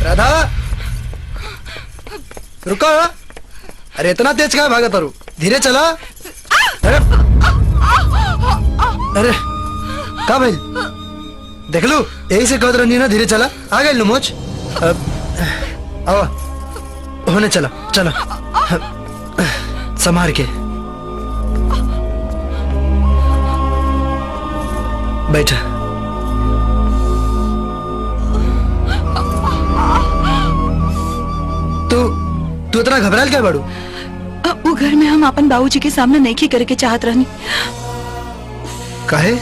राधा रुको। अरे इतना तेज कहाँ भागा तारू, धीरे चला। अरे अरे कहाँ भाई देख लू, यही से कहत रही ना धीरे चला। आ गए मोच। आओ होने चला चला संभार के बैठा। तू इतना घबराल क्या बाड़ू? वो घर में हम अपन बाबूजी के सामने नहीं करे के चाहत रहनी। काहे?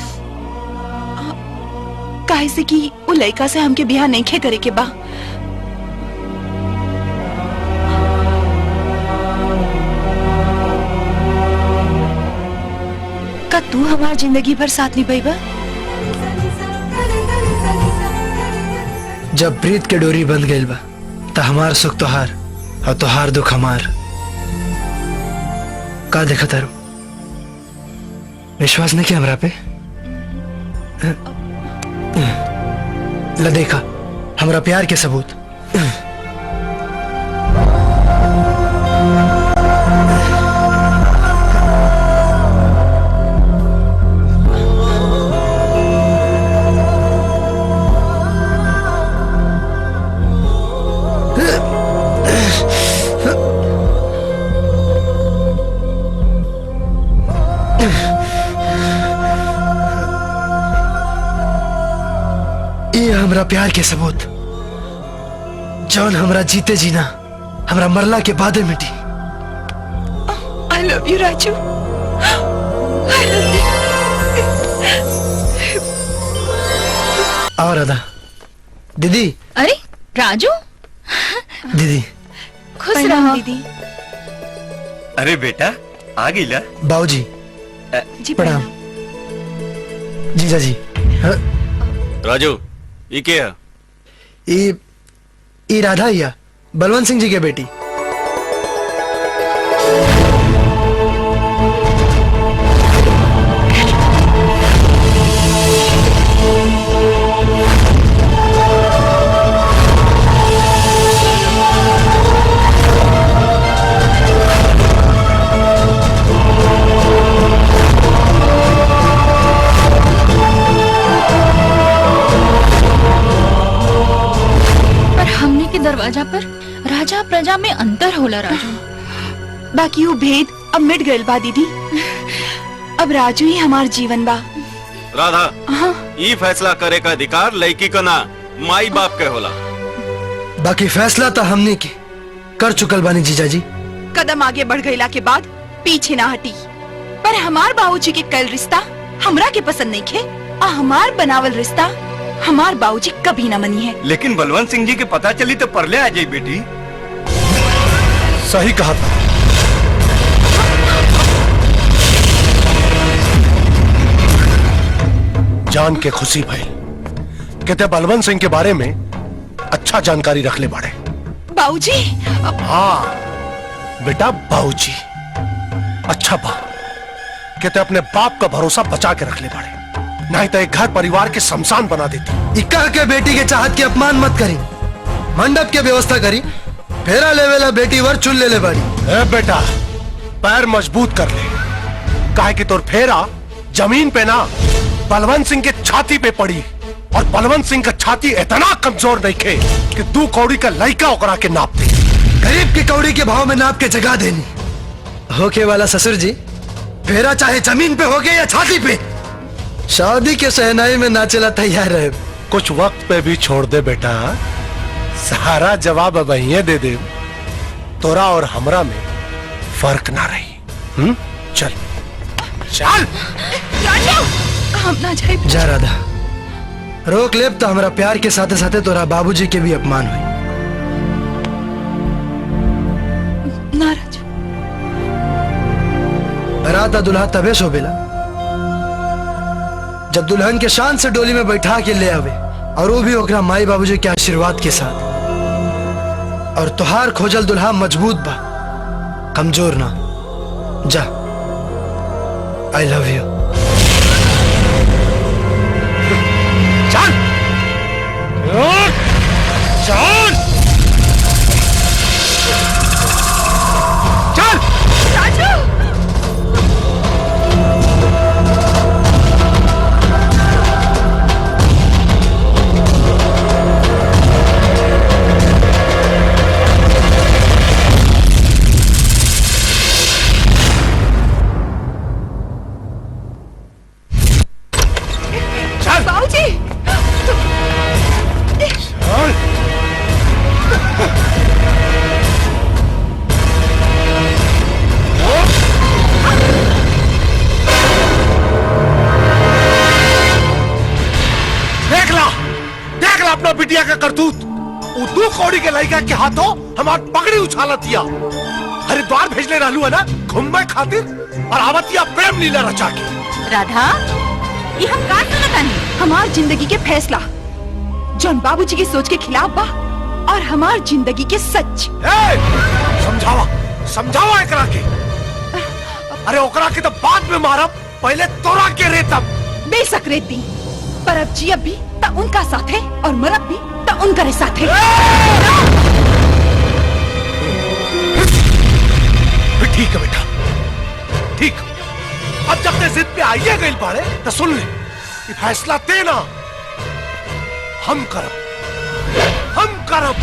काहे से कि वो लड़का से हमके बियाह नहीं करे के बा। का तू हमार जिंदगी भर साथ निभाईबा? जब प्रीत के डोरी बंध गइल बा त हमार सुख तोहार और तोहार दुख हमार। का देखा तारू, विश्वास नहीं किया हमरा पे? ला देखा हमरा प्यार के सबूत। ये हमरा प्यार के सबूत, जौन हमरा जीते जीना हमरा मरला के बाद मिटी। I love you, Raju. I love you। और राधा दीदी। अरे राजू दीदी खुश रहो दीदी। अरे बेटा आ गई ला। बाबूजी जी प्रणाम। जीजा जी। राजू ये क्या है? ये राधा या बलवंत सिंह जी के बेटी। दरवाजा पर राजा प्रजा में अंतर होला राजू। बाकी वो भेद अब मिट गइल बा दीदी। अब राजू ही हमार जीवन बा। राधा हाँ। ये फैसला करे का अधिकार लड़की का ना माई बाप के होला। बाकी फैसला तो हमने की कर चुकल बानी जीजा जी। कदम आगे बढ़ गइला के बाद पीछे ना हटी। पर हमार बाबूजी के कल रिश्ता हमरा के पसंद नहीं खे, और हमार बनावल रिश्ता हमार बाबूजी कभी ना मनी है। लेकिन बलवंत सिंह जी के पता चली तो परले आ जाई बेटी। सही कहा था। जान के खुशी भाई कहते बलवंत सिंह के बारे में अच्छा जानकारी रख ले बाड़े। बाबूजी हाँ बेटा बाबूजी अच्छा बा कहते अपने बाप का भरोसा बचा के रख ले बाड़े, नहीं तो एक घर परिवार के शमशान बना देती। इक्का के बेटी के चाहत के अपमान मत करी, मंडप के व्यवस्था करी, फेरा लेवेला बेटी वर चुन ले बाड़ी। ए बेटा पैर मजबूत कर ले, काहे कि तोर फेरा जमीन पे ना बलवंत सिंह के छाती पे पड़ी, और बलवंत सिंह का छाती इतना कमजोर नहीं खे कि 2 कौड़ी का लड़का ओकरा के नाप दे। गरीब की कौड़ी के भाव में नाप के जगा देनी। होके वाला ससुर जी फेरा चाहे जमीन पे होके या छाती पे, शादी के सहनाई में नाचेला तैयार रहे। कुछ वक्त पे भी छोड़ दे बेटा, सारा जवाब अब यहीं दे दे, तोरा और हमरा में फर्क ना रही। चल चल हम ना जाए। जा राधा, रोक लेब तो हमारा प्यार के साथे साथे तोरा बाबूजी के भी अपमान हुई। ना राजू। बराता दुल्हा तबे शोभेला जब दुल्हन के शान से डोली में बैठा के ले आवे, और वो भी ओकरा माई बाबूजी के आशीर्वाद के साथ। और तुहार खोजल दुल्हा मजबूत बा, कमजोर ना। जा, आई लव यू। चल चल तू कौड़ी के लड़का के हाथों हमार पगड़ी उछाला दिया। हरिद्वार भेजले रहलू है ना घूमने खातिर और आवतिया प्रेम लीला रचा के। राधा, ये हम का सुनतानी? हमार जिंदगी के फैसला जौन बाबूजी की सोच के खिलाफ बा और हमार जिंदगी के सच। समझावा समझावा एकरा के। अरे ओकरा के तो बाद में मारब, पहले तोरा के रेतब। बेशक रेत दी, पर अब जी अब भी ता उनका साथ है और मरब भी ता उनका साथ है। ठीक है बेटा, ठीक। अब जब ते जिद पे आइए गई बाड़े तो सुन ले, ये फैसला देना हम करब, हम करब।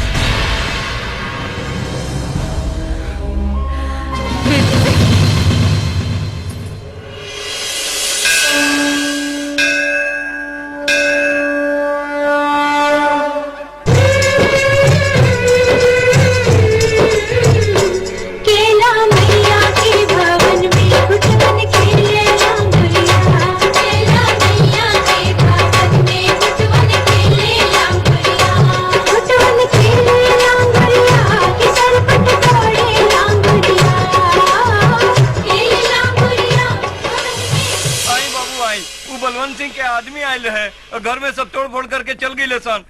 बलवंत सिंह के आदमी आये है और घर में सब तोड़ फोड़ करके चल गई सन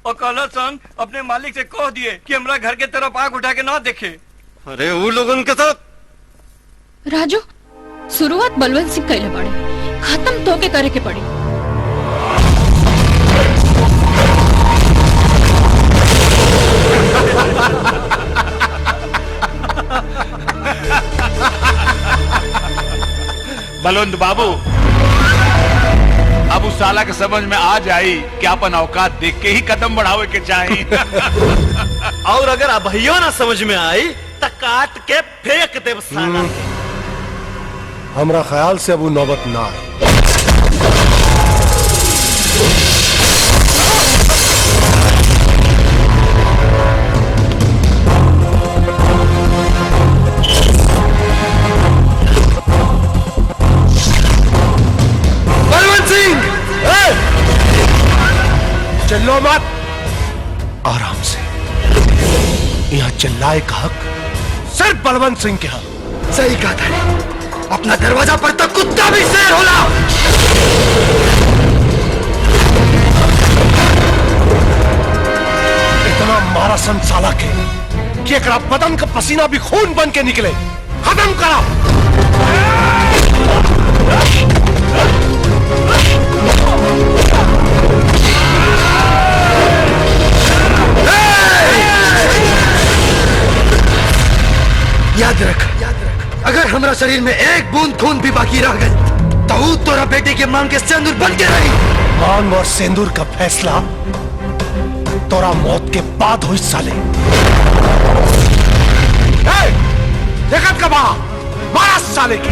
और कहला सन अपने मालिक से कह दिए कि हमरा घर के तरफ आग उठा के ना देखे। अरे वो लोगन के साथ राजू, शुरुआत बलवंत सिंह कैले पड़े, खत्म तो के करे के पड़ी। बलवंत बाबू, अब उस साला के समझ में आ जाई कि अपन औकात देख के ही कदम बढ़ावे के चाहिए। और अगर अभियो ना समझ में आई तो काट के फेंक देव साला। हमरा ख्याल से अब वो नौबत ना आए। चिल्लो मत, आराम से। यहाँ चिल्लाए का हक सिर्फ बलवंत सिंह के हक। सही कहा था, अपना दरवाजा पर तो कुत्ता भी शेर होला। इतना मारा सन साला के कि एकरा बदन का पसीना भी खून बन के निकले। खत्म करा। याद रख, अगर हमारा शरीर में एक बूंद खून भी बाकी रह गई तो वो तोरा बेटे के मांग के सिंदूर बन के रही। मांग और सिंदूर का फैसला तोरा मौत के बाद हुई साले। देखत का बा मारा साले की।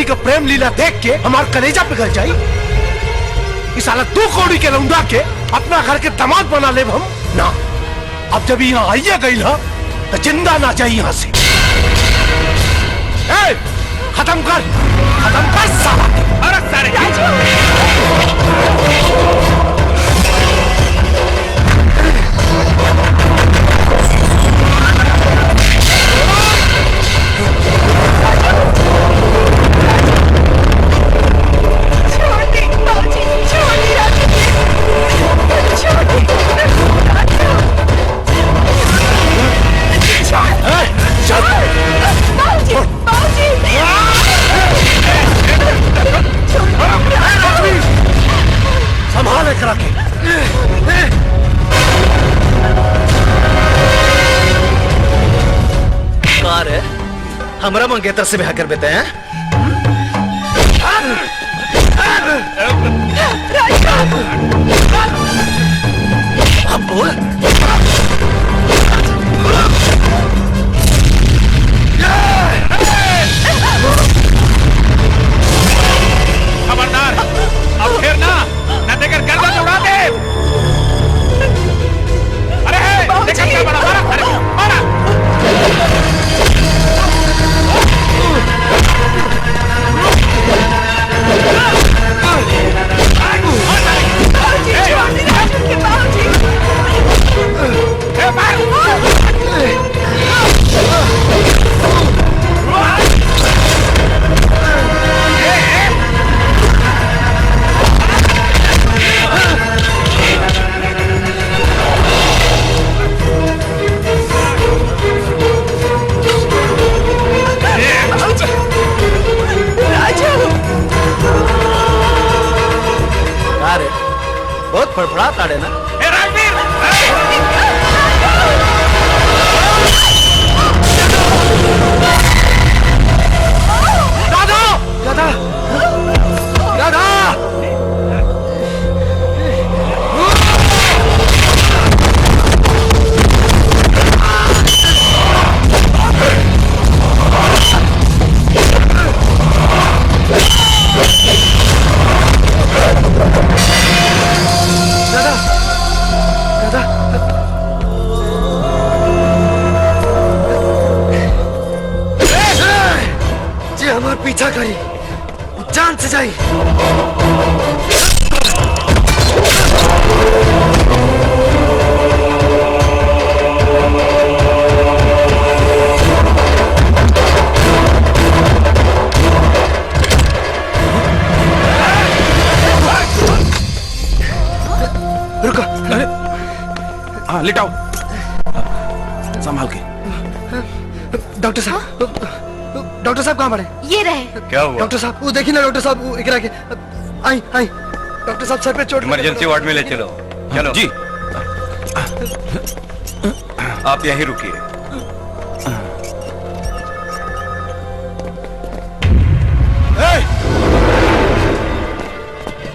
का प्रेम लीला देख के हमारा कलेजा पिघल जाई। इस साला 2 कौड़ी के लौंडा के अपना घर के दामाद बना ले हम ना। अब जब यहाँ आइए गई ना तो जिंदा ना जाए यहाँ से। खत्म कर साला। अरे सारे का रे हमरा मंगेतर से ब्याह कर देते हैं? अब बोल। खबरदार, अब फिर ना न देकर गर्दन उड़ा दे। अरे देखा क्या बड़ा मारा, अरे मारा। अरे बहुत फड़फड़ा ताड़े ना। राधा राधा राधा जे हमार पीछा करी जान से जाई। रुको। हाँ लिटाओ, संभाल के। डॉक्टर साहब, डॉक्टर साहब कहाँ पड़े? ये रहे। क्या हुआ? डॉक्टर साहब वो देखिए ना, डॉक्टर साहब वो इकरा के आई आई। डॉक्टर साहब सर पे चोट। इमरजेंसी वार्ड में ले चलो। चलो जी। आप यहीं रुकिए।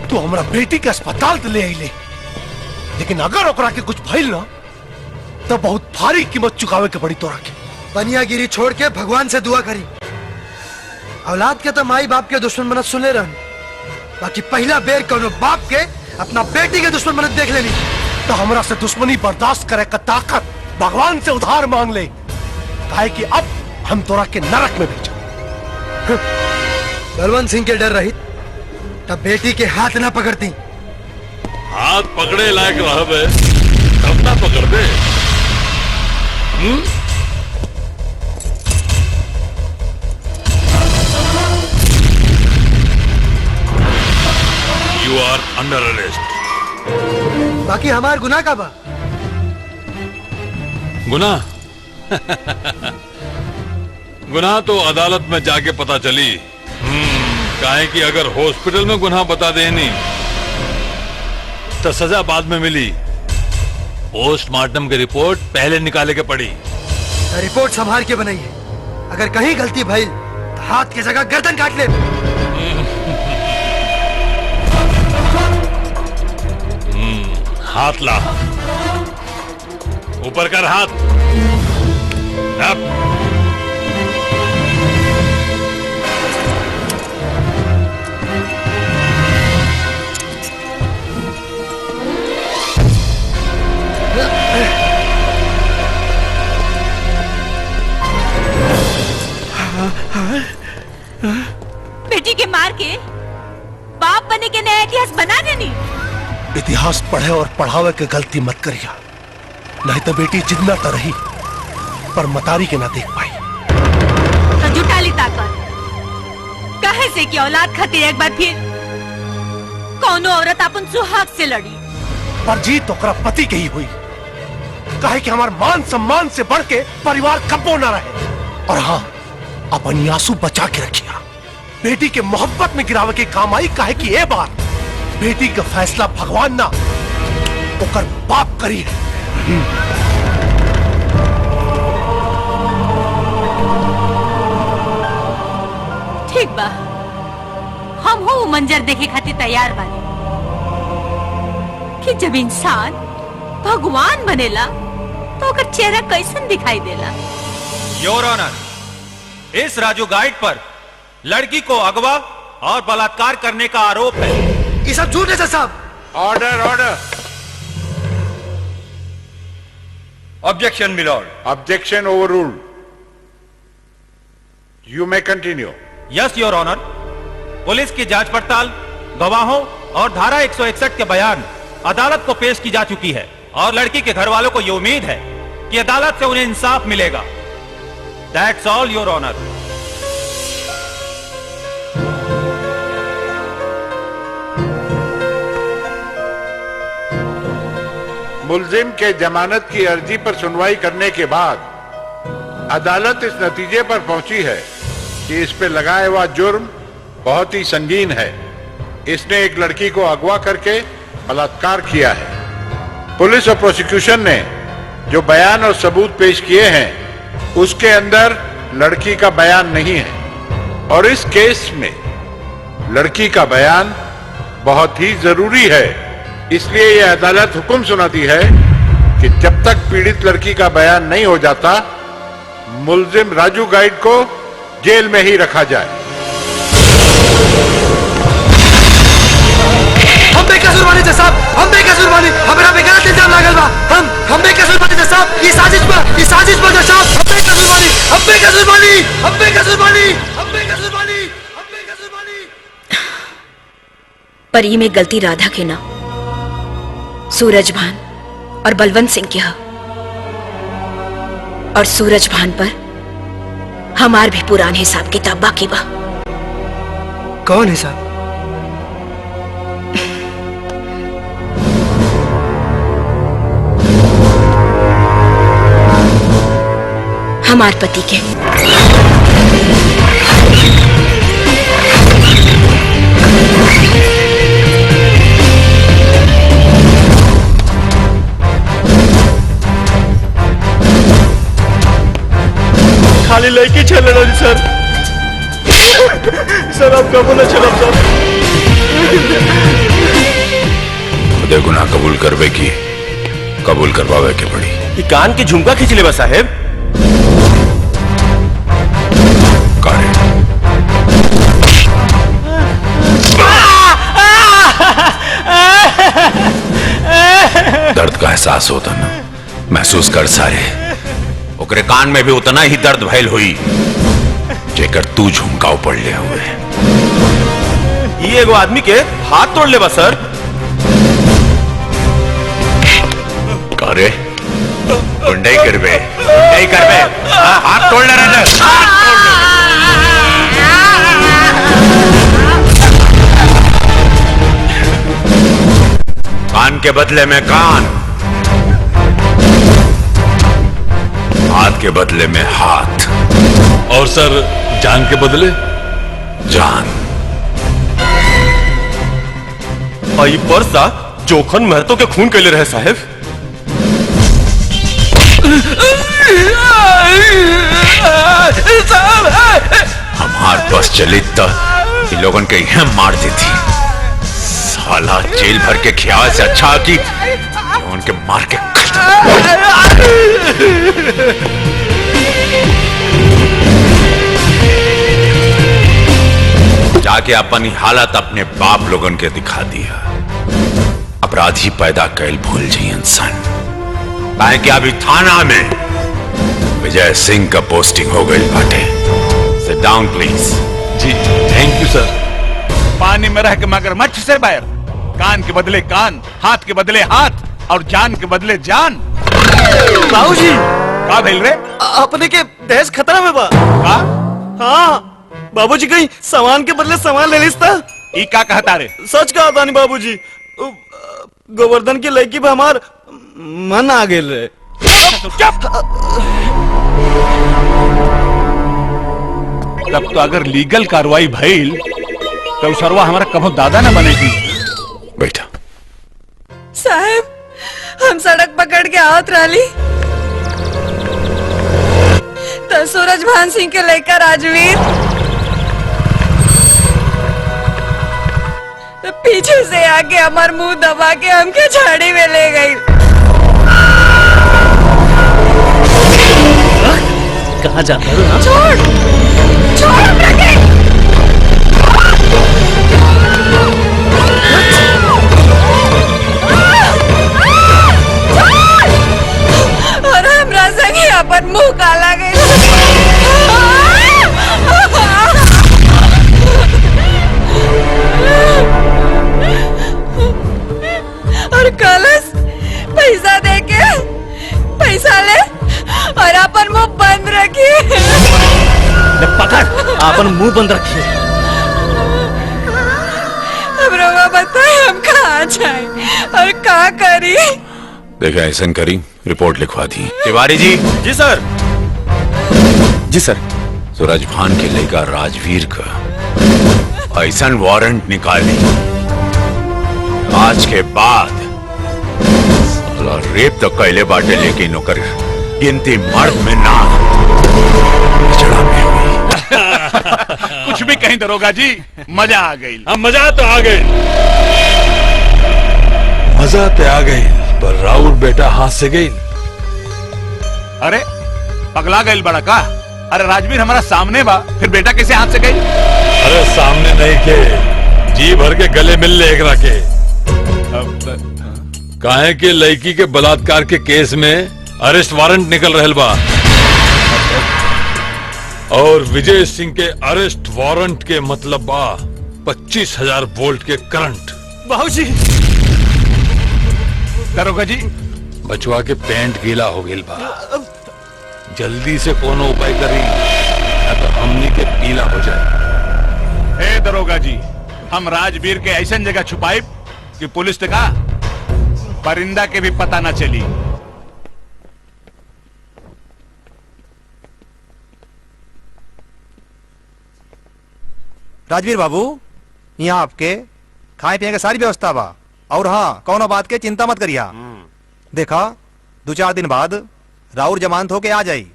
तू हमारा बेटी के अस्पताल तो ले आई ले, लेकिन अगर ओकरा के कुछ भइल ना तो बहुत भारी कीमत चुकावे के पड़ी तोरा के। बनियागिरी छोड़ के भगवान से दुआ करी। औलाद के तो माई बाप के दुश्मन बनत सुने रहन, बाकी पहला बेर कोनो बाप के अपना बेटी के दुश्मन बनत देख लेनी। तो हमरा से दुश्मनी बर्दाश्त करे का ताकत भगवान से उधार मांग ले, काहे कि अब हम तोरा के नरक में भेजा। बलवंत सिंह के डर रहित तब बेटी के हाथ ना पकड़ती। हाथ पकड़े लायक रहबे तब ना पकड़ दे। You are under arrest. बाकी हमार गुनाह का बा? गुनाह गुनाह तो अदालत में जाके पता चली। काहे कि अगर हॉस्पिटल में गुनाह बता देनी तो सजा बाद में मिली। पोस्टमार्टम की रिपोर्ट पहले निकाले के पड़ी। रिपोर्ट संभाल के बनाइए, अगर कहीं गलती भइल तो हाथ की जगह गर्दन काट ले। हाथ ला, ऊपर कर हाथ। अब बेटी के मार के बाप बने के नया इतिहास बना देनी। इतिहास पढ़े और पढ़ावे के गलती मत करिया, नहीं तो बेटी जिंदा तो रही पर मतारी के ना देख पाई। तो जुटाली ताकत कहे से कि औलाद खातिर एक बार फिर कौनो औरत अपन सुहाग से लड़ी। पर जीत ओकरा पति के ही हुई, काहे कि हमार मान सम्मान से बढ़ के परिवार कब्बो न रहे। और हाँ, अपनी आंसू बचा के रखिया, बेटी के मोहब्बत में गिरावे के काम आई। काहे कि ए बार बेटी का फैसला भगवान ना ओकर बाप करी है। बा। हम हो मंजर देखे खातिर तैयार बानी कि जब इंसान भगवान बनेला तो ओकर चेहरा कैसन दिखाई देला। योर ऑनर, इस राजू गाइड पर लड़की को अगवा और बलात्कार करने का आरोप है। ये सब झूठ है जज साहब। Order order. Objection milord. Objection overruled. You may continue. Yes your honour, police की जांच पड़ताल, गवाहों और धारा 161 के बयान अदालत को पेश की जा चुकी है और लड़की के घर वालों को यह उम्मीद है कि अदालत से उन्हें इंसाफ मिलेगा। That's all your honour. मुलजिम के जमानत की अर्जी पर सुनवाई करने के बाद अदालत इस नतीजे पर पहुंची है कि इस पे लगाया हुआ जुर्म बहुत ही संगीन है। इसने एक लड़की को अगवा करके बलात्कार किया है। पुलिस और प्रोसिक्यूशन ने जो बयान और सबूत पेश किए हैं उसके अंदर लड़की का बयान नहीं है और इस केस में लड़की का बयान बहुत ही जरूरी है। इसलिए यह अदालत हुक्म सुनाती है कि जब तक पीड़ित लड़की का बयान नहीं हो जाता मुलजिम राजू गाइड को जेल में ही रखा जाए। हम बेकसूर बानी जज साहब, हम बेकसूर बानी। हमरा पे गलत इल्जाम लागल बा। हम बेकसूर बानी जज साहब। ये साजिश बा जज साहब। हम बेकसूर बानी, हम बेकसूर बानी, हम बेकसूर बानी, हम बेकसूर बानी, हम बेकसूर बानी। पर ई में गलती राधा के ना, सूरज भान और बलवंत सिंह के है। और सूरज भान पर हमार भी पुरान हिसाब किताब बाकी बा। कौन हिसाब? हमार पति के। खाली लड़की चल रही सर। सर आप कबूल न चलब सर। खुदे गुनाह कबूल करवे की कबूल करवावे के पड़ी। ये कान की झुमका खींच ले बा साहेब। दर्द का एहसास होता ना, महसूस कर सारे। ओकरे कान में भी उतना ही दर्द भयल हुई जेकर तू झुमकाव पड़ लिया हुए। ये एगो आदमी के हाथ तोड़ ले बा सर। करे गुंडई करबे, गुंडई करबे। हाथ तोड़ ले रहे। कान के बदले में कान, हाथ के बदले में हाथ। और सर जान के बदले जान। आई परसा जोखन महतो के खून कैले रहे साहेब। हमार बस चली तो इन लोगन के यहाँ मार देती। साला जेल भर के ख्याल से अच्छा कि उनके मार के जाके अपनी हालत अपने बाप लोगन के दिखा दिया। अपराधी पैदा कैल भूल जाइए इंसान। काहे कि अभी थाना में विजय सिंह का पोस्टिंग हो गई बाटे। Sit down please. जी थैंक यू सर। पानी में रह के मगरमच्छ से बैर। कान के बदले कान, हाथ के बदले हाथ और जान के बदले जान। बाबूजी का भेल रे? अपने के देश खतरा में बा। का? हाँ बाबूजी कहीं सामान के बदले सामान ले लिस्ता। ई का कहता रे? सच कहा था नहीं बाबूजी। गोवर्धन की लड़की पे हमार मन आ गेल रे। तब तो अगर लीगल कार्रवाई भइल तो सरवा हमारा कभो दादा न बनेगी। बैठा। साहब हम सड़क पकड़ के आवत रही तो सूरज भान सिंह के लेकर राजवीर तो पीछे से आके हमार मुंह दबा के हमके झाड़ी में ले गई। कहाँ जाता है? छोड़ छोड़ रखे। और हमरा संगे अपन मुंह काला गई। और कलश पैसा देके पैसा ले और अपन मुंह बंद रखिए। पकड़, अपन मुंह बंद रखिए। अब रोगा बताए हम कहाँ जाए और कहाँ करी। देखा ऐसा करी, रिपोर्ट लिखवा दी। तिवारी जी। जी सर। जी सर। सूरज भान के लेगा राजवीर का ऐसा वारंट निकाली, आज के बाद रेप तो कैले बाटे, लेकिन ओकर गिनती मर्द में ना चढ़ा में हुई। कुछ भी कहीं दरोगा जी, मजा आ गई। मजा तो आ गई, मजा तो आ गई, पर राउर बेटा हाथ से गई। अरे पगला गई बड़ा का? अरे राजवीर हमारा सामने बा, फिर बेटा कैसे हाथ से गई? अरे सामने नहीं के, जी भर के गले मिल ले एक रखे। काहे के लड़की के बलात्कार के केस में अरेस्ट वारंट निकल रहल बा, और विजय सिंह के अरेस्ट वारंट के मतलब बा 25,000 वोल्ट के करंट। बाबूजी। दरोगा जी। बचवा के पेंट गीला हो गई बा, जल्दी से कोनो उपाय करी, या तो हमनी के पीला हो जाए। ए दरोगा जी, हम राजवीर के ऐसा जगह छुपाई कि पुलिस ने कहा परिंदा के भी पता न चली। राजवीर बाबू, यहाँ आपके खाए पीने की सारी व्यवस्था बा, और हाँ कौनो बात के चिंता मत करिया। देखा 2-4 दिन बाद राउर जमानत होके आ जाई,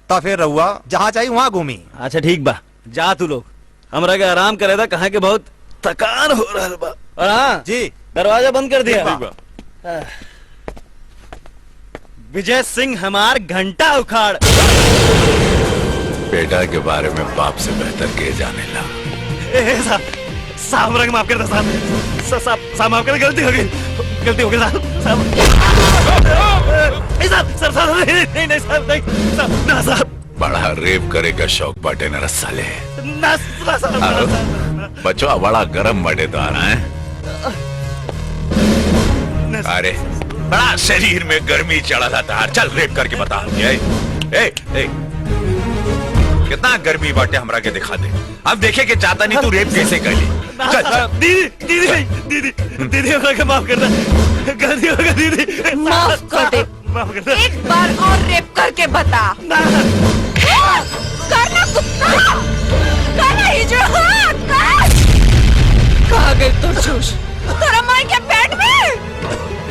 ता फिर रहुआ जहाँ चाहिए वहाँ घूमी। अच्छा ठीक बा, जा तू लोग, हमरा के आराम करे था, कहाँ के बहुत थकान हो रहा बा। और हाँ जी, दरवाजा बंद कर दिया। विजय सिंह हमार घंटा उखाड़। बेटा के बारे में बाप से बेहतर के जाने लगा। साहब रंग माफ कर, साहब माफ कर, गलती हो गई साहब। नहीं साहब, ना साहब। बड़ा रेप करे का शौक बाटे न रसाले। ना बचवा बड़ा गरम बटेदार है। अरे बड़ा शरीर में गर्मी चढ़ा था। चल रेप करके बता। ए, कितना गर्मी बाटे हमरा के दिखा दे। अब देखे के चाहता नहीं तू रेप कैसे कर ली। दीदी हमरा के माफ कर दे, गलती हो गई दीदी। माफ कर दे, एक बार और रेप करके बता। करना कुत्ता, करना ही जो हाथ कर। कहाँ गई तो जोश तेरा मार के पेट में?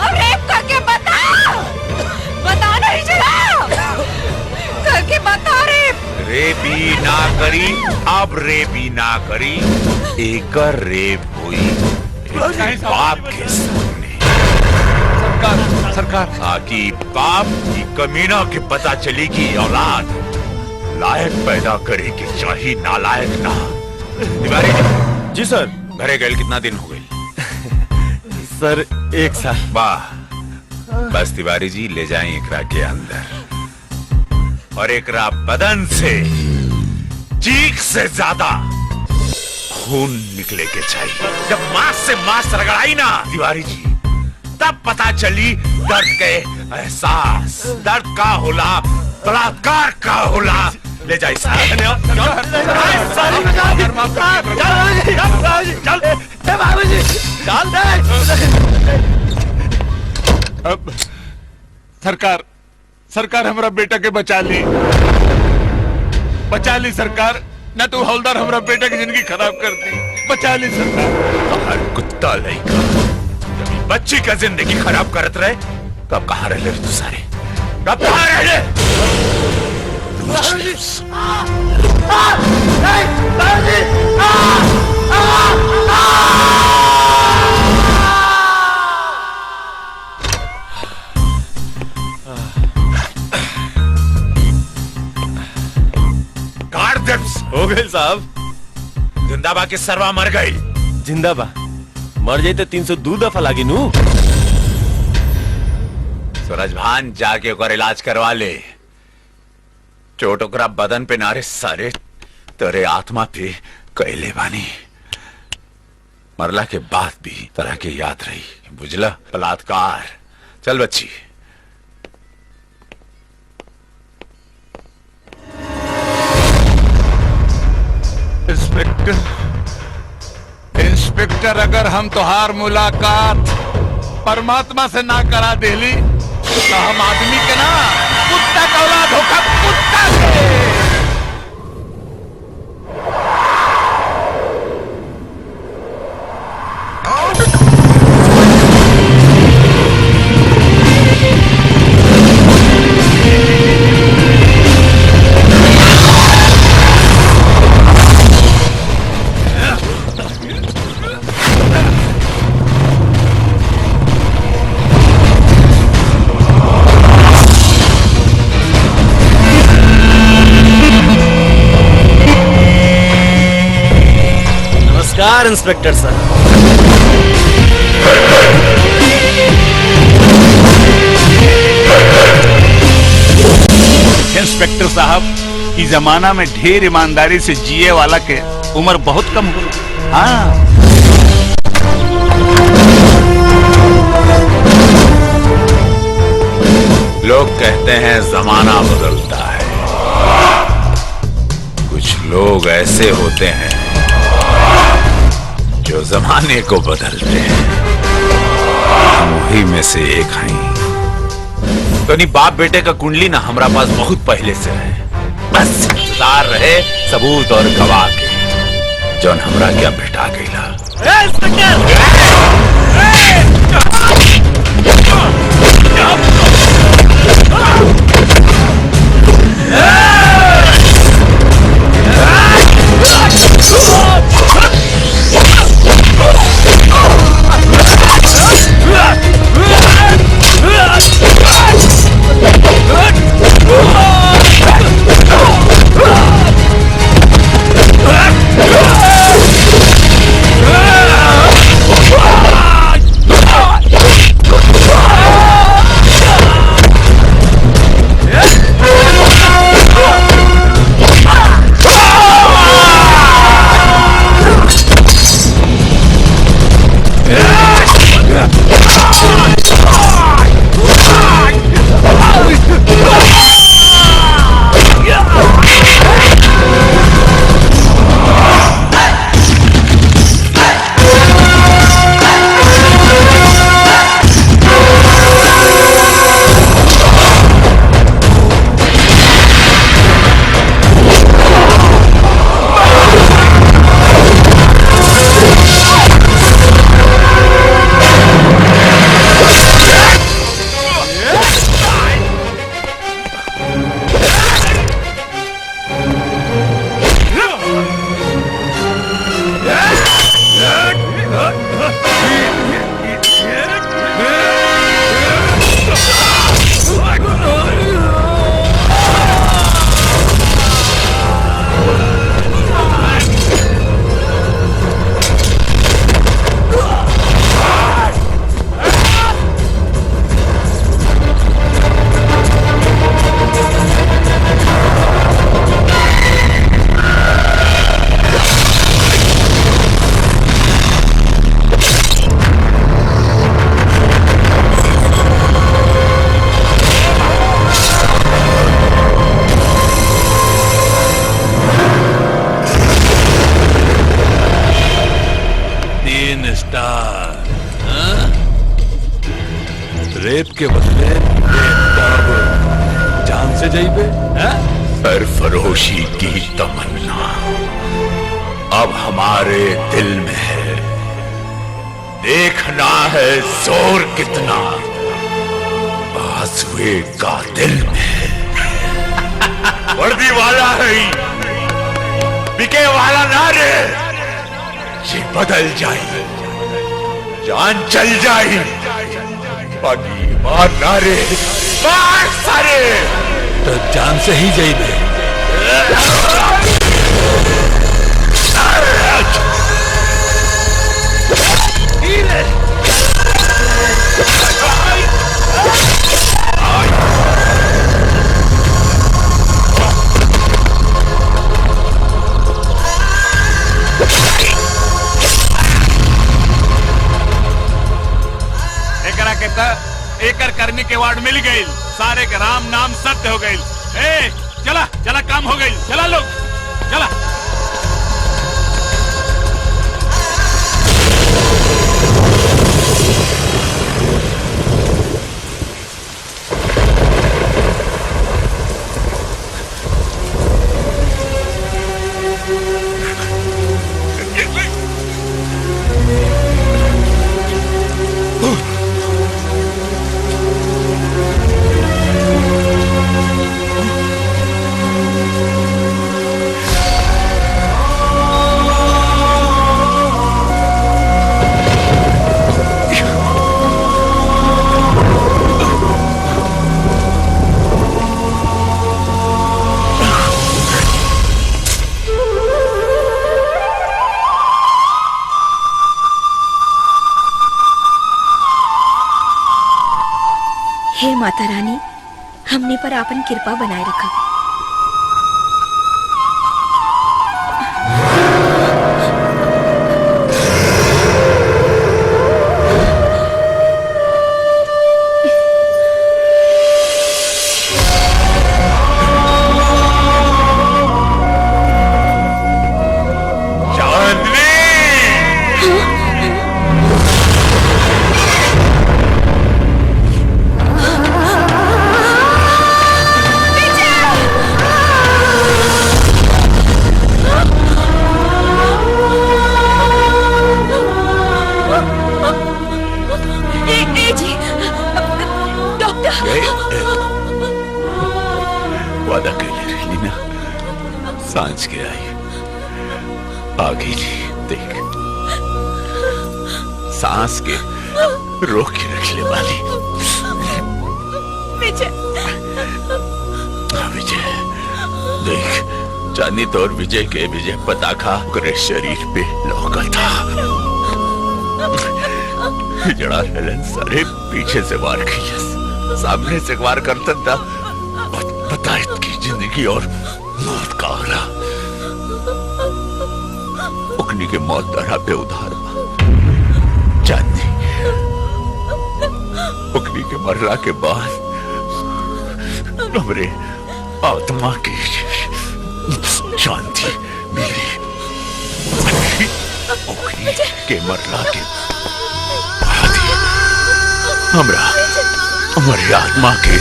अब रेप करके बता, बता नहीं चला, करके बता रेप। रेपी ना करी, अब रेपी ना करी, एक रेप हुई बाप के सामने। सरकार ताकि बाप की कमीना के पता चली कि औलाद लायक पैदा करे कि चाहिए, नालायक ना। तिवारी जी सर। घरे गए कितना दिन हो गए? सर 1 साल। वाह, बस तिवारी जी ले जाएं एकरा के अंदर, और एकरा बदन से चीख से ज्यादा खून निकले के चाहिए। जब मांस से मांस रगड़ाई ना तिवारी जी, तब पता चली दर्द के एहसास, दर्द का होला, बलात्कार का होला। ले जाइए अब सरकार हमारा बेटा के बचा ली सरकार। न तो हवलदार हमारा बेटा की जिंदगी खराब कर दी, बचा ली सरकार। हर कुत्ता लड़का जब बच्ची का जिंदगी खराब करत रहे, कब कहाँ रह तू सारे, कब कहाँ रह? फाड़ दे। हो गए साहब। जिंदाबा के सरवा मर गई। जिंदाबा मर जाई तो 302 दफा लागी नू। सूरजभान जाके ओकर इलाज करवा ले। चोट ओकरा बदन पे नारे सारे तेरे आत्मा पे कैले बानी। मरला के बाद भी तरह के याद रही, बुझला बलात्कार। चल बच्ची। इंस्पेक्टर, अगर हम तोहार मुलाकात परमात्मा से ना करा देली तो हम आदमी के ना कुत्ता का औलाद होगा, कुत्ता से। नमस्कार इंस्पेक्टर साहब। इंस्पेक्टर साहब, इस जमाना में ढेर ईमानदारी से जिए वाला के उम्र बहुत कम हो। हाँ, लोग कहते हैं जमाना बदलता है, कुछ लोग ऐसे होते हैं जो जमाने को बदलते हैं। हम वही में से एक हैं। तो नहीं, बाप बेटे का कुंडली ना हमारा पास बहुत पहले से है। बस इंतजार रहे सबूत और गवाह के, जौन हमरा क्या भेटा गईला। रेप के बदले जान से जाइबे। सरफरोशी की तमन्ना अब हमारे दिल में है। देखना है जोर कितना बाजुए का दिल में है। वर्दी वाला है, बिके वाला ना रे। ये बदल जाए, जान चल जाए, बाकी मार ना रे, मार सारे। तो जान से ही जाइबे। एकर करने के वार्ड मिल गई, सारे के राम नाम सत्य हो गई। ए चला चला, काम हो गई, चला लोग चला। हे माता रानी, हमने पर आपन कृपा बनाए रखा। वादा कर ले ना, सांझ के आई आगे जी देख, सांस के रोक के रखने वाली विजय। विजय देख, चांदी तो और विजय के विजय पताखा करे शरीर पे लौका था। जड़ा हेलन सारे पीछे से वार किया, सामने से वार करता था, पता की जिंदगी और मौत का आगरा। उकनी के मौत दरा पे उधार चांदी, उकनी के मरला के बाद हमारे आत्मा की शांति मिली। उकनी के मरला के बाद हमरा हमारी आत्मा के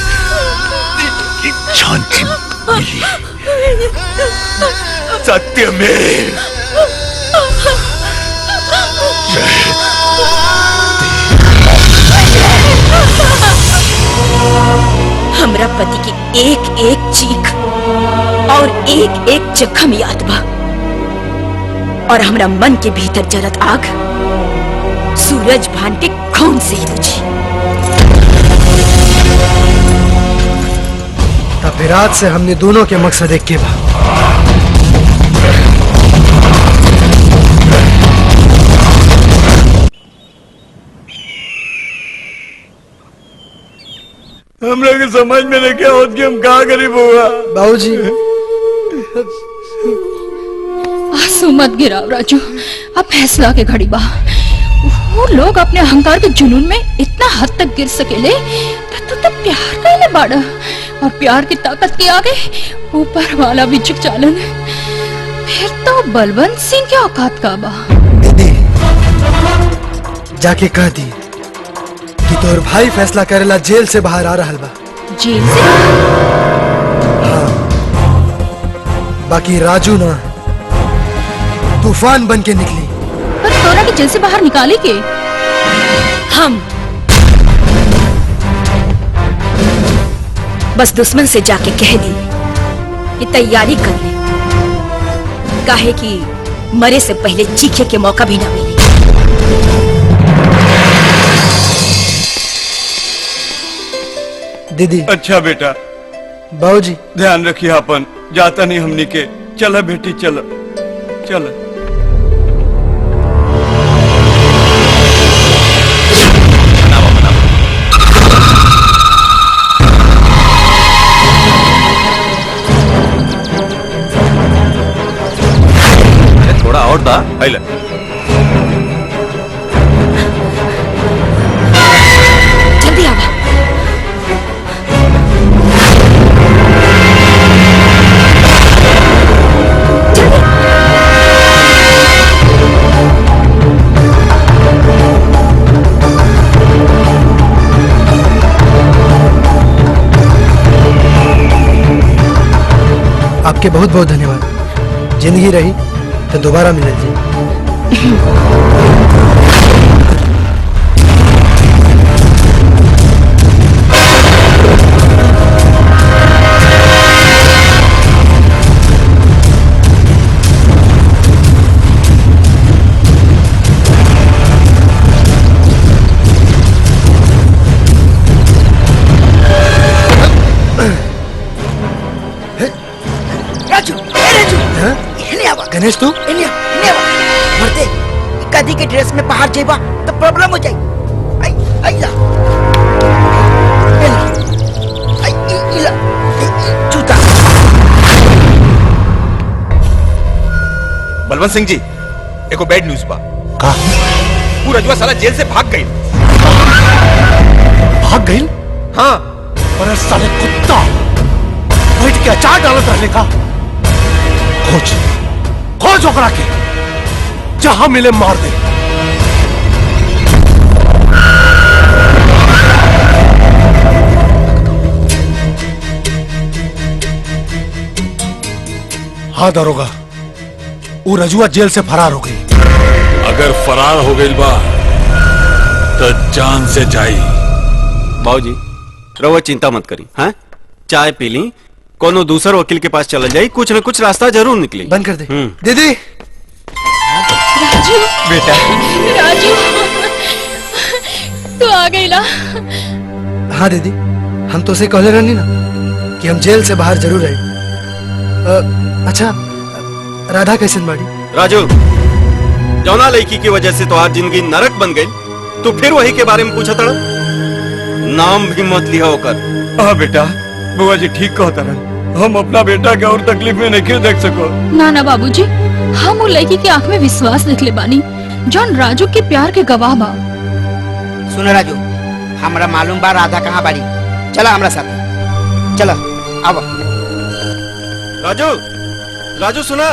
शांति मिली। सत्य में हमरा पति की एक एक चीख और एक एक जख्म याद बा, और हमरा मन के भीतर जलत आग सूरज भान के खून से ही बुझी। तब विराट से हमने दोनों के मकसद एक के बा। हम लोग समझ में नहीं क्या होत कि हम कहाँ गरीब हुआ। बाबूजी आंसू मत गिराओ राजू, अब फैसला के घड़ी बा। वो लोग अपने अहंकार के जुनून में इतना हद तक गिर सकेले तो प्यार कैले बाड़ा, और प्यार की ताकत के आगे ऊपर वाला भी झुक चालन। फिर तो बलवंत सिंह के औकात का बा। दीदी जाके कह दी कि तोर भाई फैसला करेला जेल से बाहर आ रहल बा। जेल से? हाँ, बाकी राजू ना तूफान बन के निकली। पर तोरा के जेल से बाहर निकाले के? हम बस दुश्मन से जाके कह दी कि तैयारी कर ले, काहे कि मरे से पहले चीखे के मौका भी ना मिले। दीदी। अच्छा बेटा। बाबूजी ध्यान रखिए अपन, जाता नहीं हमनी के। चला बेटी चला चला। थोड़ा और दा जल्दी आपके बहुत बहुत धन्यवाद। जिंदगी रही तो दोबारा मिले जी। राजू, इन्हें आवा। गणेश तू इन्हें आवा। मरते कदी के ड्रेस में बाहर जाइबा तो प्रॉब्लम हो जाई। आई आई ला। आई ला। जूता। बलवंत सिंह जी, एको बैड न्यूज बा। का? पूरा रजुआ साला जेल से भाग गई। भाग गई? हाँ। अरे साले कुत्ता, बैठ के अचार डालत रहने का। खोज खोज ओकरा के, जहां मिले मार दे। हाँ दरोगा, वो रजुआ जेल से फरार हो गई। अगर फरार हो गई बा तो जान से जाई। बाबूजी रहुआ चिंता मत करी। हाँ, चाय पी ली, कोनो दूसर वकील के पास चला जाई, कुछ न कुछ रास्ता जरूर निकली। बंद कर दे। दीदी। राजू बेटा। राजू तू आ गई ना। हाँ दीदी, हम तो उसे कहले रहनी ना कि हम जेल से बाहर जरूर आए। अच्छा, राधा कैसन बाड़ी? राजू, जौना लड़की की वजह से तो आज जिंदगी नरक बन गई, तो फिर वही के बारे में पूछा था। नाम भी मत लिया होकर। हाँ बेटा, बुआ जी ठीक कहता रहा, हम अपना बेटा के और तकलीफ में नहीं देख सको। ना ना बाबूजी, हम वो लड़की की आंख में विश्वास दिखले बानी जौन राजू के प्यार के गवाह बा। सुन राजू, हमरा मालूम बा राधा कहाँ बाड़ी। चला हमरा साथ, चला आवा। राजू, राजू सुना।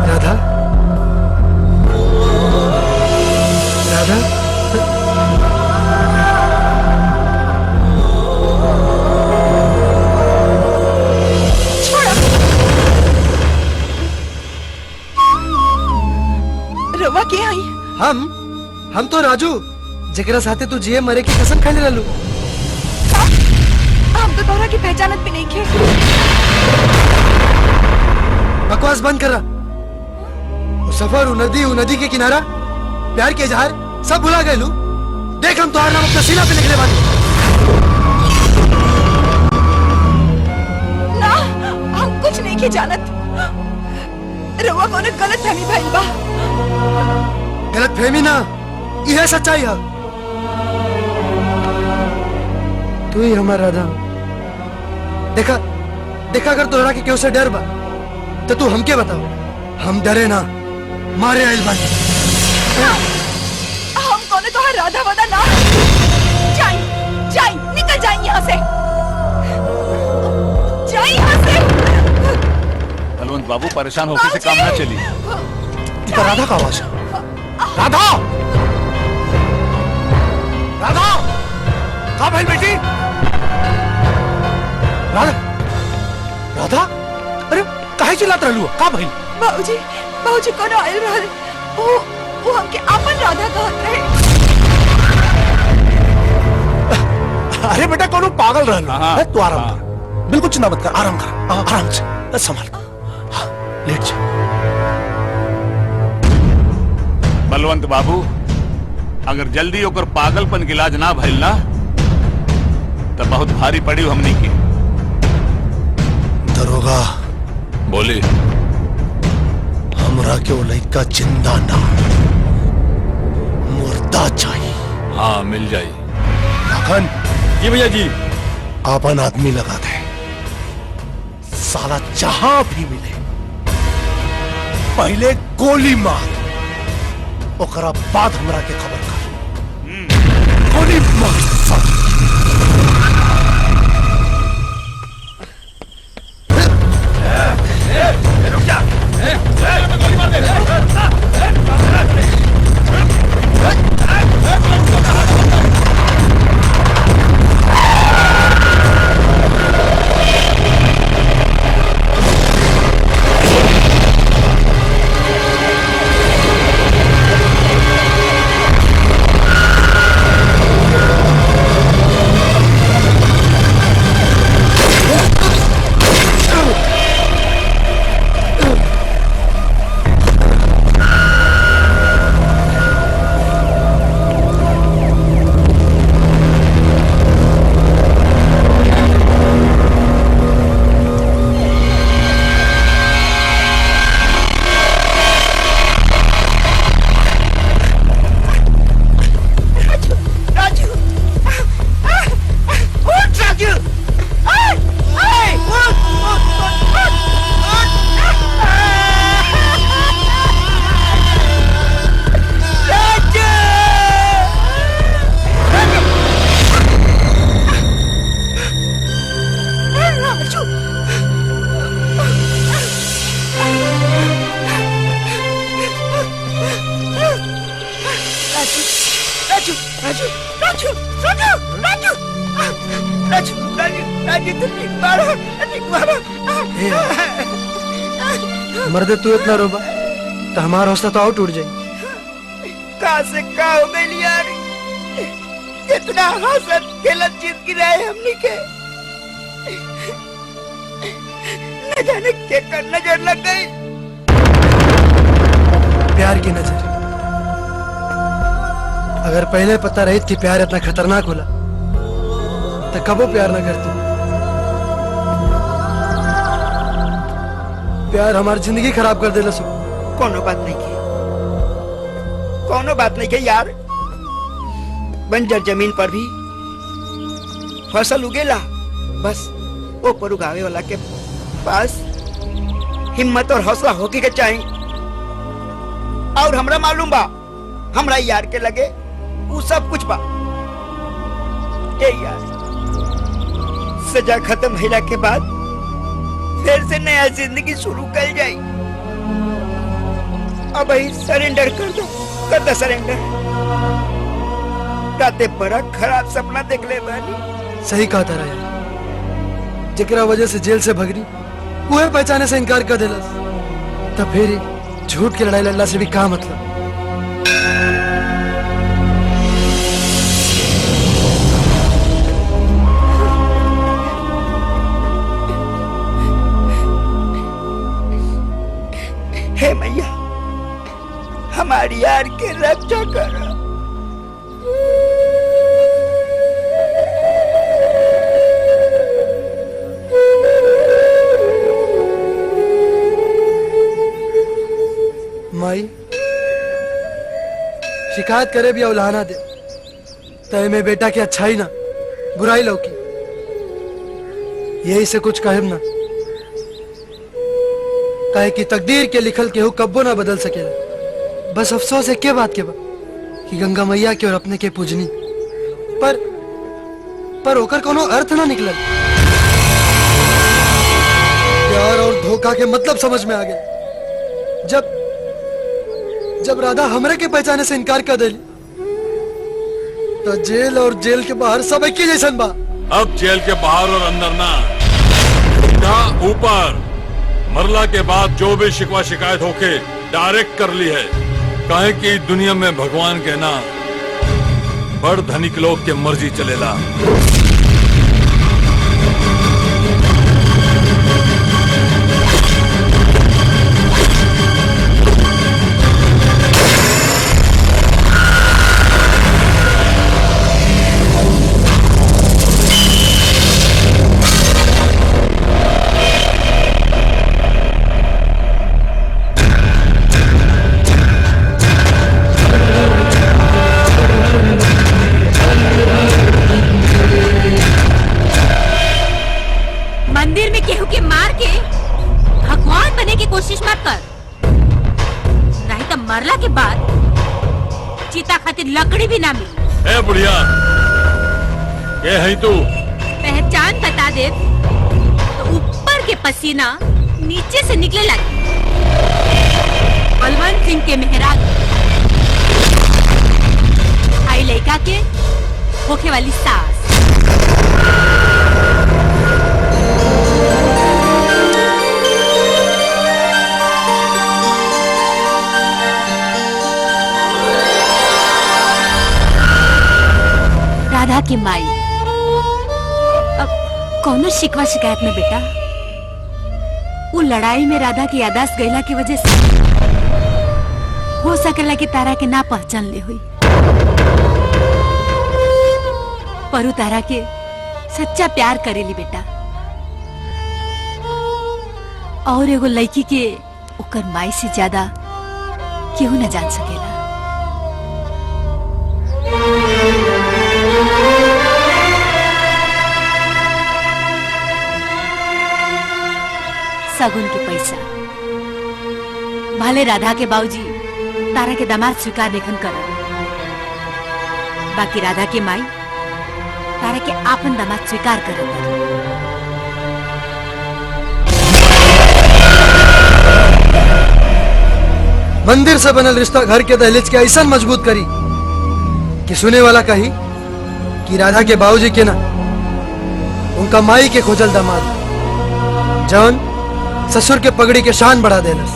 राधा, राधा, रवा के आई? हम तो राजू, जेकरा साथे तू जिए मरे की कसम खाने रहलू। हम तो तोहरा की पहचानत भी नहीं खे। बकवास बंद कर रहा। वो सफर, वो नदी के किनारा, प्यार के इजहार सब भुला गए लू। देख, हम तुम्हारा नाम अपना सीना पे लिखले बानी। ना, हम कुछ नहीं के जानत। रवा को गलत फहमी भइल बा। गलत फहमी ना, यह सच्चाई है। तू ही हमारा राधा। देखा देखा, अगर तोहरा के क्यों से डर बा तो तू हमके बताओ। हम डरे ना, मारे आइल बानी। हम कौन तो है राधा वादा ना। जाई, जाई, निकल जाई यहाँ से। जाई यहाँ से। बलवंत बाबू, परेशान होकर से काम ना चली। इधर राधा का आवाज है। राधा, राधा, कहाँ भाई बेटी? राधा, राधा, अरे काहे चिल्लात रहलू? कहाँ भाई? बाबूजी, बाबूजी कौन आयल रहल? वो हमके आपन राधा कहत रहे। अरे बेटा, कौन पागल रहलू? तू आराम कर, बिल्कुल चिंता मत कर, आराम कर, आराम से संभाल। हाँ, लेट जा। बलवंत बाबू, अगर जल्दी होकर पागलपन के इलाज ना भइल ना तो बहुत भारी पड़ी हमनी की। दरोगा बोले, हमरा के वो लड़का जिंदा ना, मुर्दा चाहिए। हाँ, मिल जाए। लखन। जी भैया जी। आपन आदमी लगा दे, साला जहां भी मिले पहले गोली मार, ओकरा बाद हमरा के खबर कर। गोली मार। रुक जा। गोली मार दे। राजू राजू राजू राजू राजू राजू तुम ठीक मारो ठीक मारो मर्दे तू इतना रोबा तो हमारा हौसला तो और टूट जाए। कहाँ से कहाँ हो गई यार, कितना हंसत खेलत जिंदगी रहे हमनी के, न जाने के कर नजर लग गई। प्यार की नजर, अगर पहले पता रही कि प्यार इतना खतरनाक होला तो कबो प्यार ना करती। प्यार हमारी जिंदगी खराब कर देला सो। कोनो बात नहीं की, कोनो बात नहीं की यार, बंजर जमीन पर भी फसल उगेला, बस वो पर उगावे वाला के पास हिम्मत और हौसला होके के चाहिए। और हमरा मालूम बा हमरा यार के लगे वो सब कुछ बा। ए यार, सजा खत्म होला के बाद फिर से नया जिंदगी शुरू कर जाए। अब ही सरेंडर कर दो सरेंडर। राते बड़ा खराब सपना देख ले बानी। सही कहा था यार, जेकरा वजह से जेल से भगरी वह पहचाने से इनकार कर देला, तब फिर झूठ की लड़ाई लड़ना से भी क्या मतलब। हे मैया, हमारी यार के रक्षा करो। माई शिकायत करे भी औलाना दे तय में बेटा की अच्छाई ना बुराई लौकी, यही से कुछ कहब ना, कहे कि तकदीर के लिखल केहू कब्बो ना बदल सकेला। बस अफसोस है के बात के बा कि गंगा मैया के और अपने के पूजनी पर ओकर कोनो अर्थ ना निकलल। प्यार और धोखा के मतलब समझ में आ गए जब राधा हमरे के पहचाने से इनकार कर दिली, तो जेल और जेल के बाहर सब एक ही जैसन बा। अब जेल के बाहर और अंदर ना, ऊपर मरला के बाद जो भी शिकवा शिकायत होके डायरेक्ट कर ली है, काहे कि दुनिया में भगवान के ना बड़ धनिक लोग के मर्जी चलेला। मरला के बाद चीता खातिर लकड़ी भी ना मिली। ए बुढ़िया, ये है तू? पहचान बता दे तो ऊपर के पसीना नीचे से निकले लगे। बलवंत सिंह के मेहराज आई लड़का के होखे वाली सास। राधा की माई। अब कौनो शिकवा शिकायत में बेटा, वो लड़ाई में राधा की यादाश्त गईला की वजह से हो सकेला कि तारा के ना पहचान ले हुई, पर तारा के सच्चा प्यार करेली बेटा। और एगो लड़की के ओकर माई से ज्यादा केहू न जान सकेला। सगुन के पैसा भले राधा के बाबूजी तारा के दामाद स्वीकार नहीं कर, बाकी राधा के माई तारा के आपन दामाद स्वीकार कर। मंदिर से बनल रिश्ता घर के दहलीज के ऐसा मजबूत करी कि सुने वाला कही कि राधा के बाबूजी के ना उनका माई के खोजल दामाद जौन ससुर के पगड़ी के शान बढ़ा देलस।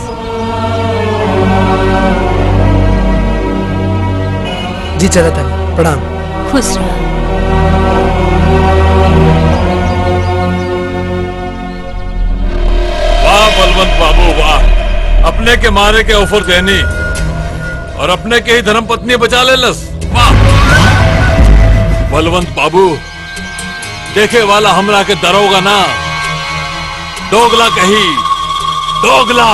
जी चला था, प्रणाम। खुश रहो। वाह बलवंत बाबू वाह, अपने के मारे के ऑफर देनी और अपने के ही धर्म पत्नी बचा ले लस। वाह बलवंत बाबू, देखे वाला हमरा के दरोगा ना दोगला कही, दोगला।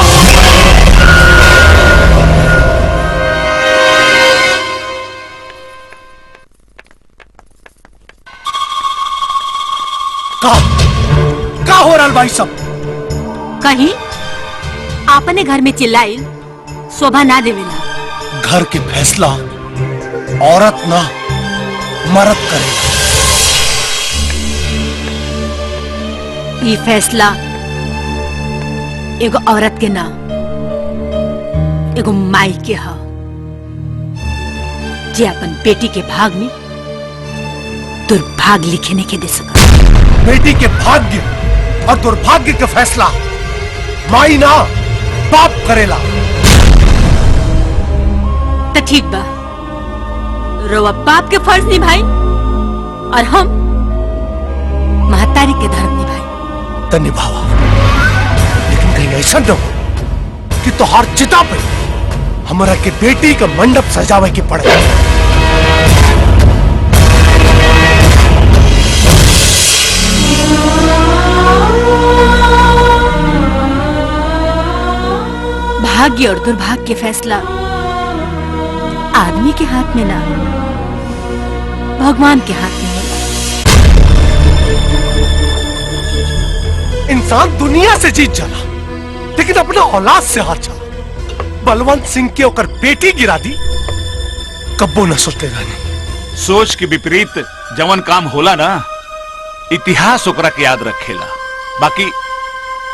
का हो रहा भाई सब? कहीं आपने घर में चिल्लाई शोभा ना देवेला। घर के फैसला औरत ना मर्द करेगा। ये फैसला एगो औरत के ना एगो माई के हा, जे अपन बेटी के भाग में दुर्भाग्य लिखे नहीं के दे सका। बेटी के भाग्य और दुर्भाग्य का फैसला माई ना बाप करेला। तो ठीक बा, रोवा बाप के फर्ज निभाई और हम महतारी के धर्म निभाई। तो निभावा, लेकिन कहीं ऐसा न हो कि तोहार चिता पे हमारा के बेटी का मंडप सजावे के पड़े। भाग्य और दुर्भाग्य के फैसला आदमी के हाथ में ना भगवान के हाथ में है। इंसान दुनिया से जीत जाला, लेकिन अपना औलाद से हार जाला। बलवंत सिंह के ओकर बेटी गिरा दी, कब्बो न सोचते रहने। सोच के विपरीत जवन काम होला ना, इतिहास ओकरा के याद रखेला।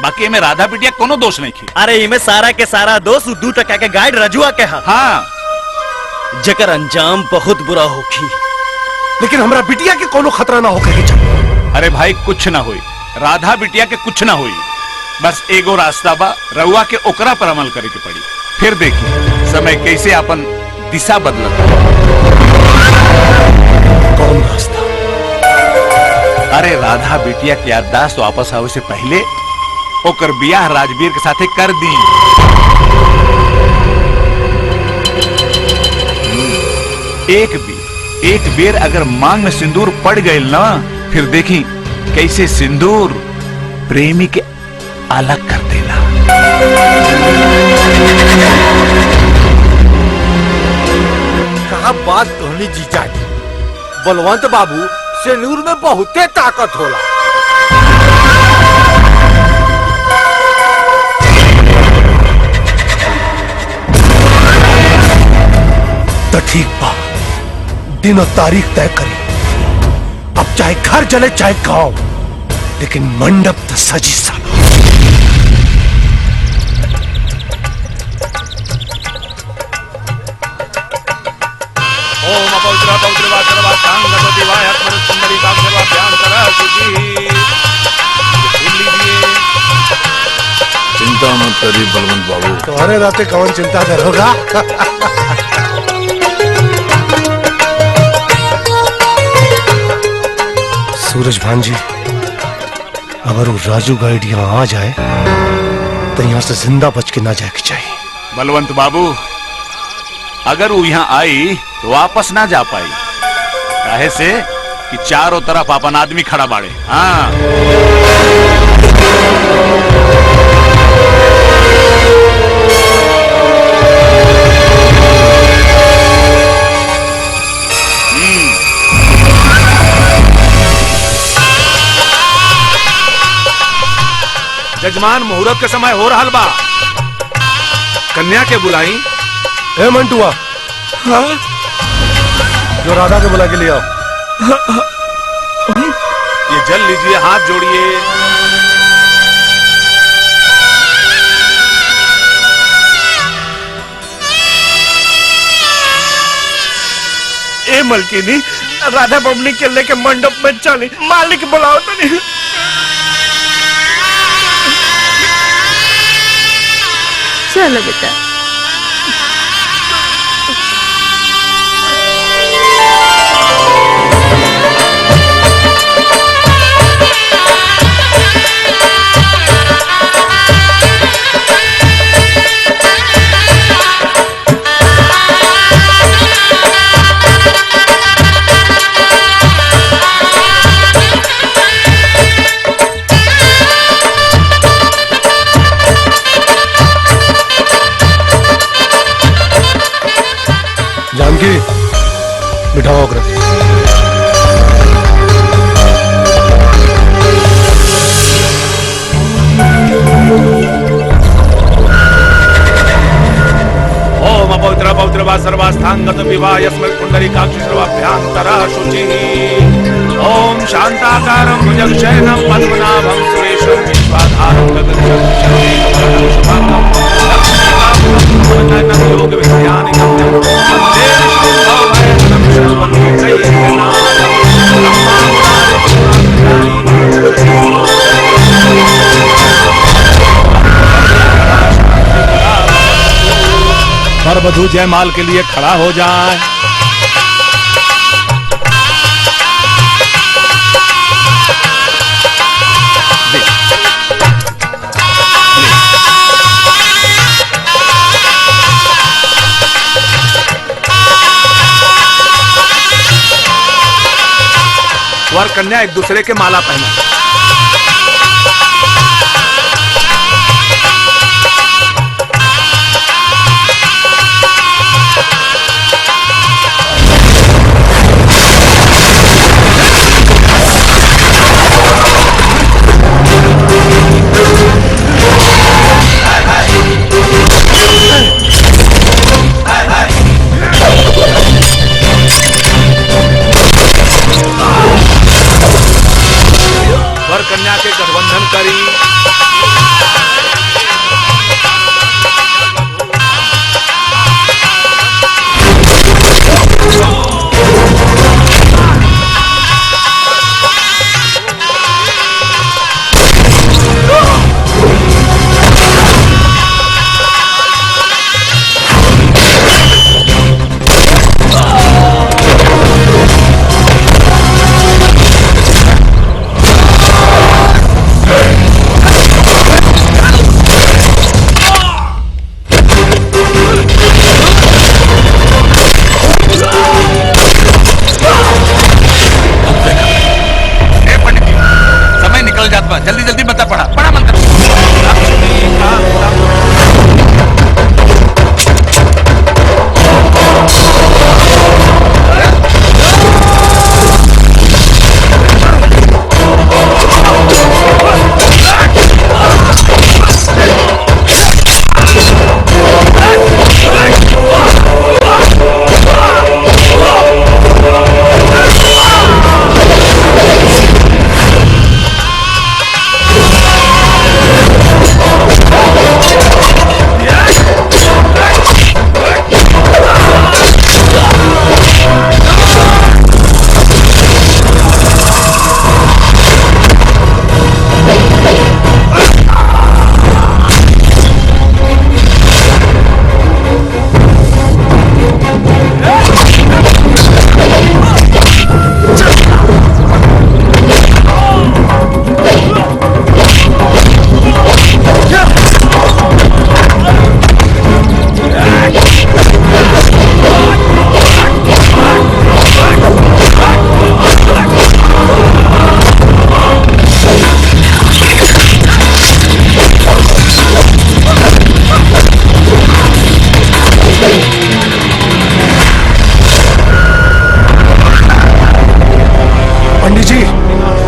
बाकी में राधा बिटिया कोनो दोष नहीं की। अरे इमे सारा के सारा दोष 2% के गाइड रजुआ के हा। हाँ, जकर अंजाम बहुत बुरा होखी। लेकिन हमरा बिटिया के कोनो खतरा ना होके चाहिए। अरे भाई कुछ ना होई, राधा बिटिया के कुछ ना होई। बस एगो रास्ता बा, रउआ के ओकरा पर अमल करे के पड़ी। फिर देखी समय कैसे अपन दिशा बदलता। कौन रास्ता? अरे राधा बिटिया की याददाश्त वापस आवे से पहले ओकर बियाह राजवीर के साथे कर दी। एक बेर अगर मांग में सिंदूर पड़ गई ना, फिर देखी कैसे सिंदूर प्रेमी के अलग कर देला। कहा बात कहनी जीजा जी, बलवंत बाबू सिंदूर में बहुते ताकत होला। तो ठीक बा, दिन और तारीख तय करी। अब चाहे घर जले चाहे गांव, लेकिन मंडप तो सजी साला। ओम अपौत्र पौत्रवा सर्वा कांग गणपति वाय आत्मन सुंदरी बाग सर्वा ध्यान करा तुझी। चिंता मत करिए बलवंत बाबू, तुम्हारे राते कौन चिंता करोगा? सूरज भान जी, अगर वो राजू गाइड यहाँ आ जाए तो यहाँ से जिंदा बच के ना जाए के चाहिए। बलवंत बाबू, अगर वो यहाँ आई तो वापस ना जा पाई, काहे से कि चारों तरफ अपन आदमी खड़ा बाड़े। हाँ, जजमान मुहूर्त के समय हो रहा बा, कन्या के बुलाई। ए मंटुआ, हाँ? जो राधा के बुला के ले आओ। ये जल लीजिए, हाथ जोड़िए। ए मलकिनी, राधा बबनी के लेके मंडप में चली, मालिक बुलाओ तो नहीं। चलो बेटा। जानकी बिठाओ अग्र। ओम अपवित्र पवित्र वा सर्वास्थांगत विवाह यस्मिन् पुंडरीकाक्ष सर्वाभ्यांतरः शुचिः। ओम शांताकारं भुजगशयनं पद्मनाभं सुरेशं विश्वाधारं गगनचरं शरण्यं शुभांगं लक्ष्मीकान्तं योग विज्ञानिकं वन्दे विष्णुं भवभयहरं वर वधू जयमाल के लिए खड़ा हो जाए। वर कन्या एक दूसरे के माला पहना। वर कन्या के गठबंधन करी। जल्दी जल्दी बता, पढ़ा पढ़ा मंत्र।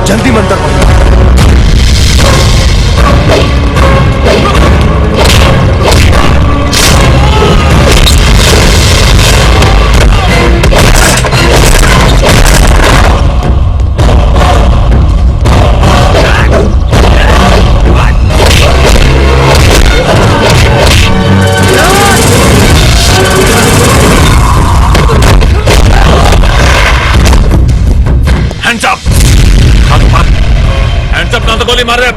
जल्दी मंत्र पढ़ो। गोली मार रहे।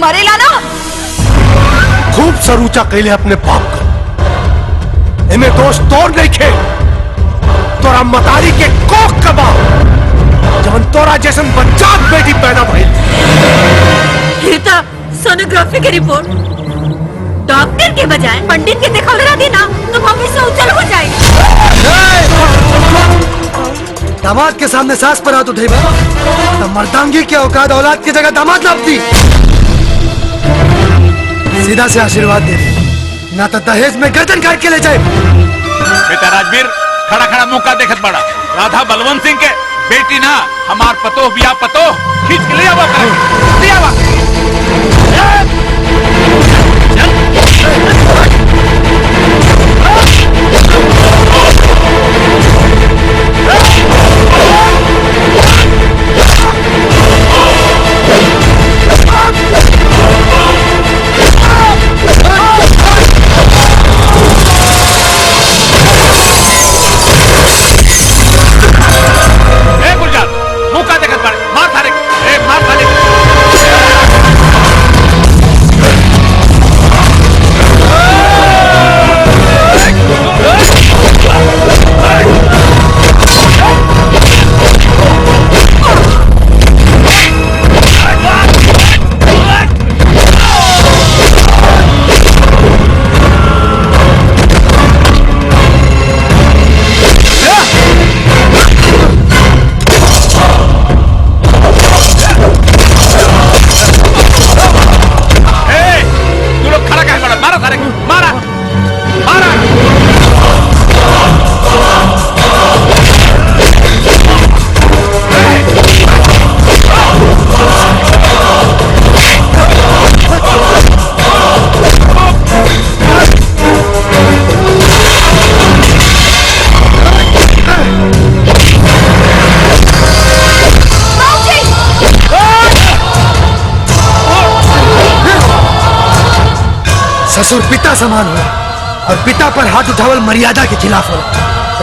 मरेला ना। खूब सरूचा कैले अपने बाप का। इन्हें दोष तोड़ नहीं खे। तोरा मतारी के कोख कबा जवन तोरा जैसन बच्चा बेटी पैदा भइल। रीता सोनोग्राफी की रिपोर्ट डॉक्टर के बजाय पंडित के दिखा दी ना तो भविष्य उज्जवल हो जाएगा। दामाद के सामने सास पर हाथ उठेगा तो मर्दांगी की औकात औलाद की जगह दामाद लापती। सीधा से आशीर्वाद दे दे ना तो दहेज में गर्दन काट के ले जाए। बेटा राजवीर खड़ा खड़ा मुंह का देखत बड़ा। राधा बलवंत सिंह के बेटी ना हमार पतो बिया पतो खींच के ले आवा कर ले आवा। ससुर पिता समान होला और पिता पर हाथ उठावल मर्यादा के खिलाफ होला।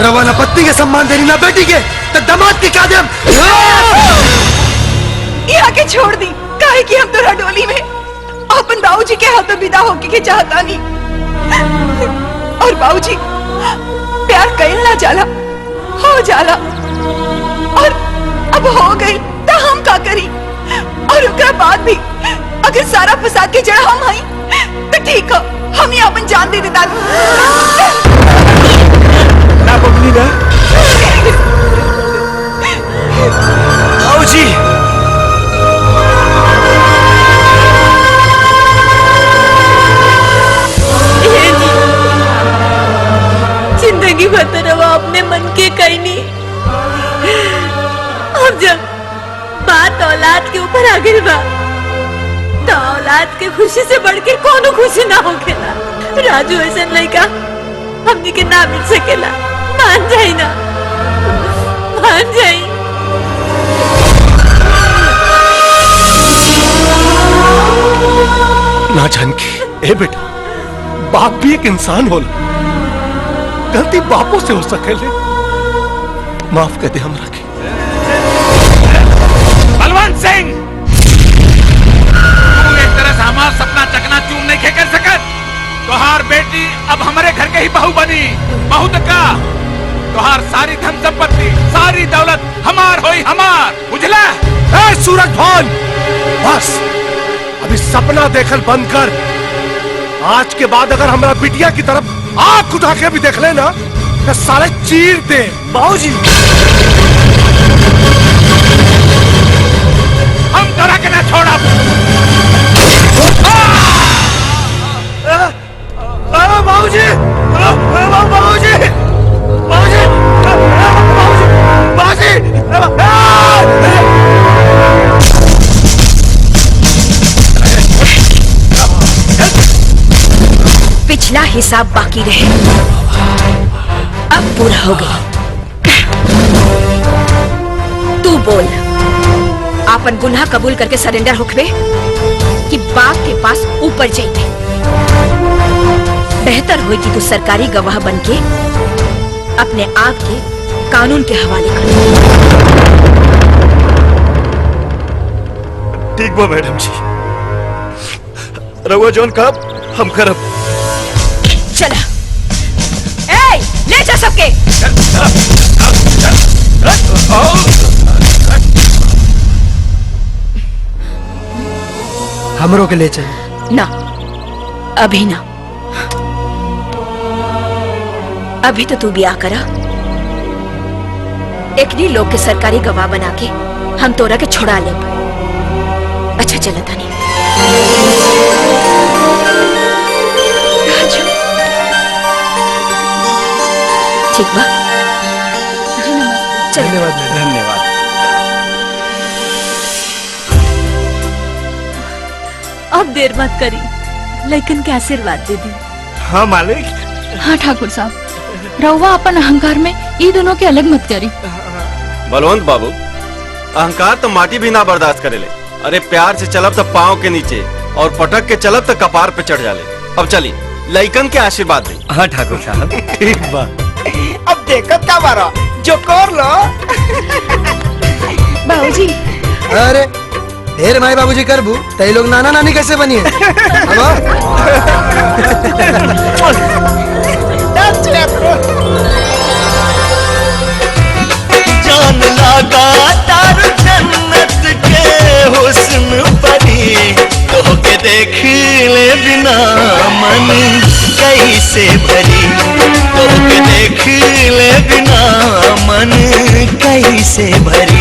रवा न पत्नी के सम्मान देनी ना बेटी के तो दामाद के का देम। यहाँ के छोड़ दी काहे कि हम तोरा डोली में अपन बाबूजी के हाथों विदा होके के चाहता नहीं। और बाबूजी प्यार कइल ना जाला हो जाला और अब हो गई तो हम का करी। और उसके बाद भी अगर सारा फसाद के जड़ हम हई तो ठीक है हम ही अपन जान दे देता। ना बबली ना बाबूजी जिंदगी भर रवा अपने मन के कहीं नहीं। अब जब बात औलाद के ऊपर आ गई बा तो औलाद के खुशी से बढ़ के कोनो खुशी ना होखेला। राजू ऐसा लड़का हमनी के ना मिल सकेला। मान जाई ना मान जाई। ना जानकी ए बेटा बाप भी एक इंसान होला, गलती बापों से हो सकेले, माफ कर दे हमरा के। बलवंत सिंह तू एक तरह से हमारा सपना चकनाचूर नहीं कर सकत। तोहार बेटी अब हमारे घर के ही बहू बनी। बहू तो का तोहार सारी धन संपत्ति सारी दौलत हमार होई हमार बुझला। ए सूरज भान बस अभी सपना देखल बंद कर। आज के बाद अगर हमारा बिटिया की तरफ आंख उठा के भी देख लेना तो साले चीर दे। बाबूजी हम तोरा के ना छोड़ा। बाबूजी बाबूजी बाबूजी पिछला हिसाब बाकी रहे अब पूरा हो गया। तू बोल आपन गुनाह कबूल करके सरेंडर होखबे कि बाप के पास ऊपर जाइबे। बेहतर होई कि तू सरकारी गवाह बनके अपने आप के कानून के हवाले कर। ठीक बा मैडम जी, रहुआ जौन का हम करब। चला ए ले जा सबके। हमरों के ले चले। ना अभी ना, अभी तो तू ब्याह करा। एकनी लोग के सरकारी गवाह बना के हम तोरा के छुड़ा ले। अच्छा चला तानी। ठीक बा धन्यवाद धन्यवाद। अब देर मत करी, लेकिन के आशीर्वाद दे दी। हाँ मालिक। हाँ ठाकुर साहब, रहुआ अपन अहंकार में ये दोनों के अलग मत करी। बलवंत बाबू अहंकार तो माटी भी ना बर्दाश्त करेले। अरे प्यार से चलब तो पाँव के नीचे और पटक के चलब तो कपार पे चढ़ जाले। अब चली लइकन के आशीर्वाद दे। हाँ ठाकुर साहब ठीक बा। अब देखत का बारा जो कर लो। बाबूजी अरे ढेर माई बाबूजी करबू तई लोग नाना नानी कैसे बनी है? जान लगा तार जन्नत के हुस्न परी, तो के देख ले बिना मन कैसे भरी, तो के देख ले बिना मन कैसे भरी।